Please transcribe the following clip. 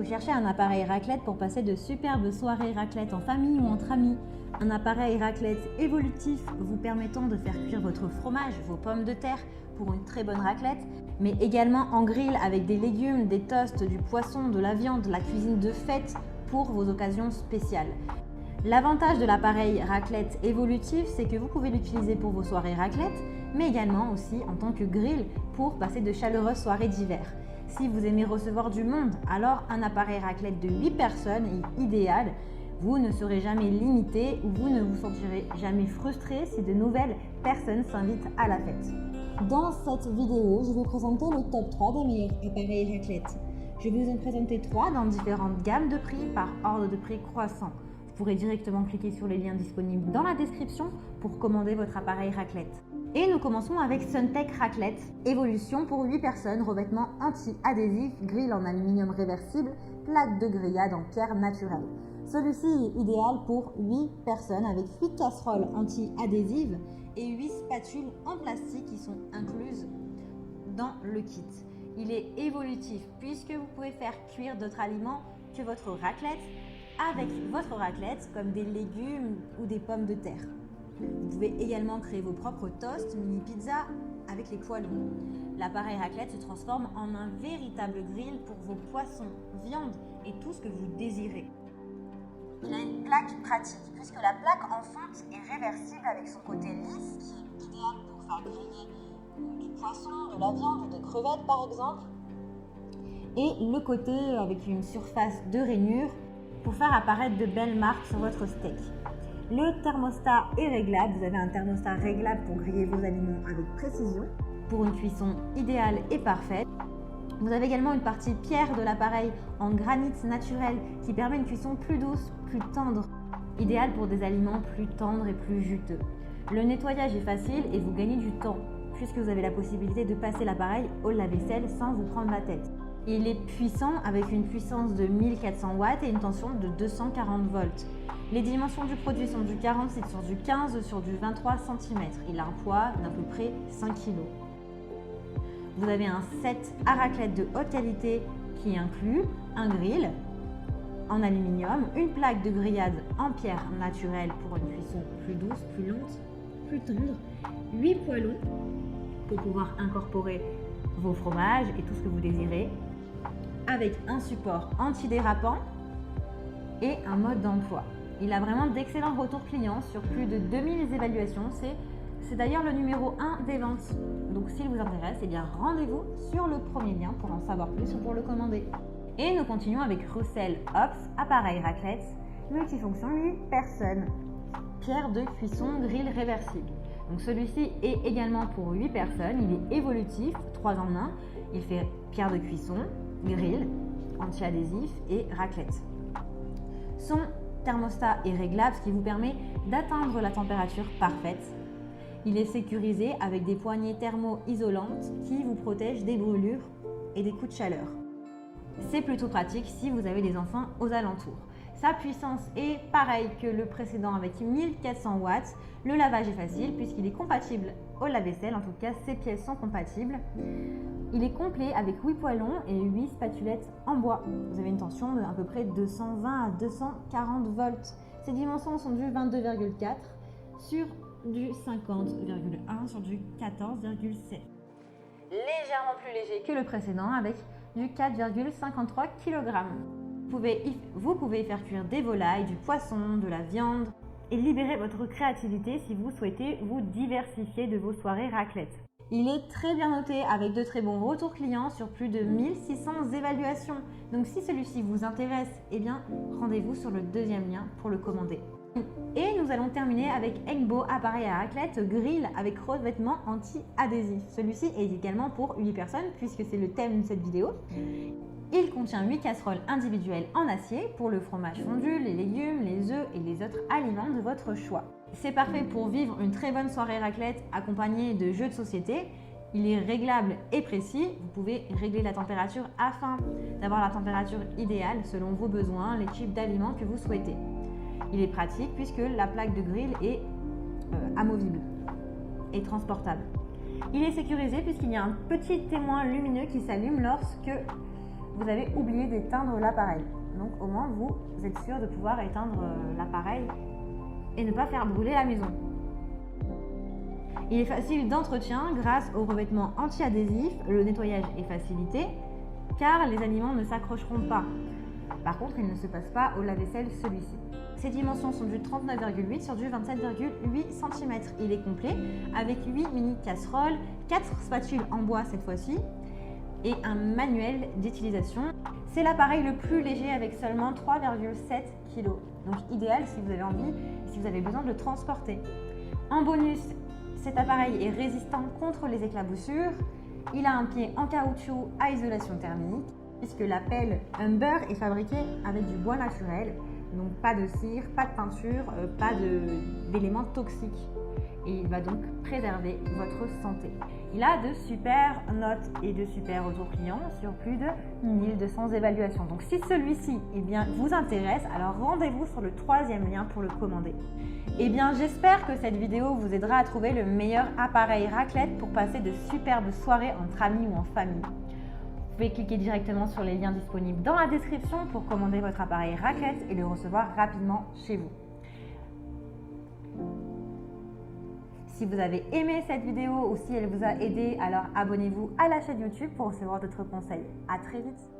Vous cherchez un appareil raclette pour passer de superbes soirées raclette en famille ou entre amis. Un appareil raclette évolutif vous permettant de faire cuire votre fromage, vos pommes de terre pour une très bonne raclette, mais également en grill avec des légumes, des toasts, du poisson, de la viande, la cuisine de fête pour vos occasions spéciales. L'avantage de l'appareil raclette évolutif, c'est que vous pouvez l'utiliser pour vos soirées raclette, mais également aussi en tant que grill pour passer de chaleureuses soirées d'hiver. Si vous aimez recevoir du monde, alors un appareil raclette de 8 personnes est idéal. Vous ne serez jamais limité ou vous ne vous sentirez jamais frustré si de nouvelles personnes s'invitent à la fête. Dans cette vidéo, je vais vous présenter le top 3 des meilleurs appareils raclette. Je vais vous en présenter 3 dans différentes gammes de prix par ordre de prix croissant. Vous pourrez directement cliquer sur les liens disponibles dans la description pour commander votre appareil raclette. Et nous commençons avec Suntech Raclette Évolution pour 8 personnes, revêtement anti-adhésif, grille en aluminium réversible, plaque de grillade en pierre naturelle. Celui-ci est idéal pour 8 personnes avec 8 casseroles anti-adhésives et 8 spatules en plastique qui sont incluses dans le kit. Il est évolutif puisque vous pouvez faire cuire d'autres aliments que votre raclette avec votre raclette comme des légumes ou des pommes de terre. Vous pouvez également créer vos propres toasts, mini pizzas avec les poêlons. L'appareil raclette se transforme en un véritable grill pour vos poissons, viandes et tout ce que vous désirez. Il a une plaque pratique puisque la plaque en fonte est réversible avec son côté lisse qui est idéal pour faire griller du poisson, de la viande ou des crevettes par exemple. Et le côté avec une surface de rainure pour faire apparaître de belles marques sur votre steak. Le thermostat est réglable, vous avez un thermostat réglable pour griller vos aliments avec précision, pour une cuisson idéale et parfaite. Vous avez également une partie pierre de l'appareil en granit naturel qui permet une cuisson plus douce, plus tendre, idéal pour des aliments plus tendres et plus juteux. Le nettoyage est facile et vous gagnez du temps puisque vous avez la possibilité de passer l'appareil au lave-vaisselle sans vous prendre la tête. Il est puissant avec une puissance de 1400 watts et une tension de 240 volts. Les dimensions du produit sont du 46 sur du 15 sur du 23 cm. Il a un poids d'à peu près 5 kg. Vous avez un set à raclette de haute qualité qui inclut un grill en aluminium, une plaque de grillade en pierre naturelle pour une cuisson plus douce, plus lente, plus tendre, 8 poêlons pour pouvoir incorporer vos fromages et tout ce que vous désirez, avec un support antidérapant et un mode d'emploi. Il a vraiment d'excellents retours clients sur plus de 2000 évaluations. C'est d'ailleurs le numéro 1 des ventes. Donc s'il vous intéresse, eh bien rendez-vous sur le premier lien pour en savoir plus ou pour le commander. Et nous continuons avec Roussel Ops, appareil raclette, multifonction 8 personnes, pierre de cuisson grill réversible. Donc celui-ci est également pour 8 personnes, il est évolutif, 3 en 1, il fait pierre de cuisson, grill, anti-adhésif et raclette. Son thermostat est réglable, ce qui vous permet d'atteindre la température parfaite. Il est sécurisé avec des poignées thermo-isolantes qui vous protègent des brûlures et des coups de chaleur. C'est plutôt pratique si vous avez des enfants aux alentours. Sa puissance est pareille que le précédent avec 1400 watts. Le lavage est facile puisqu'il est compatible au lave-vaisselle, en tout cas ces pièces sont compatibles. Il est complet avec 8 poêlons et 8 spatulettes en bois. Vous avez une tension de à peu près 220 à 240 volts. Ses dimensions sont du 22,4 sur du 50,1 sur du 14,7. Légèrement plus léger que le précédent avec du 4,53 kg. Vous pouvez faire cuire des volailles, du poisson, de la viande et libérer votre créativité si vous souhaitez vous diversifier de vos soirées raclette. Il est très bien noté avec de très bons retours clients sur plus de 1600 évaluations. Donc si celui-ci vous intéresse, eh bien rendez-vous sur le deuxième lien pour le commander. Et nous allons terminer avec Engbo, appareil à raclette grill avec revêtement anti-adhésif. Celui-ci est également pour 8 personnes puisque c'est le thème de cette vidéo. Il contient 8 casseroles individuelles en acier pour le fromage fondu, les légumes, les œufs et les autres aliments de votre choix. C'est parfait pour vivre une très bonne soirée raclette accompagnée de jeux de société. Il est réglable et précis. Vous pouvez régler la température afin d'avoir la température idéale selon vos besoins, les types d'aliments que vous souhaitez. Il est pratique puisque la plaque de grill est amovible et transportable. Il est sécurisé puisqu'il y a un petit témoin lumineux qui s'allume lorsque vous avez oublié d'éteindre l'appareil. Donc au moins vous êtes sûr de pouvoir éteindre l'appareil et ne pas faire brûler la maison. Il est facile d'entretien grâce au revêtement anti-adhésif, le nettoyage est facilité car les aliments ne s'accrocheront pas. Par contre, il ne se passe pas au lave-vaisselle celui-ci. Ses dimensions sont du 39,8 sur du 27,8 cm. Il est complet avec 8 mini casseroles, 4 spatules en bois cette fois-ci et un manuel d'utilisation. C'est l'appareil le plus léger avec seulement 3,7 kg. Donc idéal si vous avez envie, si vous avez besoin de le transporter. En bonus, cet appareil est résistant contre les éclaboussures. Il a un pied en caoutchouc à isolation thermique puisque la pelle Humber est fabriquée avec du bois naturel. Donc pas de cire, pas de peinture, pas d'éléments toxiques. Et il va donc préserver votre santé. Il a de super notes et de super retours clients sur plus de 1200 évaluations. Donc si celui-ci vous intéresse, alors rendez-vous sur le 3e lien pour le commander. J'espère que cette vidéo vous aidera à trouver le meilleur appareil raclette pour passer de superbes soirées entre amis ou en famille. Vous pouvez cliquer directement sur les liens disponibles dans la description pour commander votre appareil raclette et le recevoir rapidement chez vous. Si vous avez aimé cette vidéo ou si elle vous a aidé, alors abonnez-vous à la chaîne YouTube pour recevoir d'autres conseils. À très vite!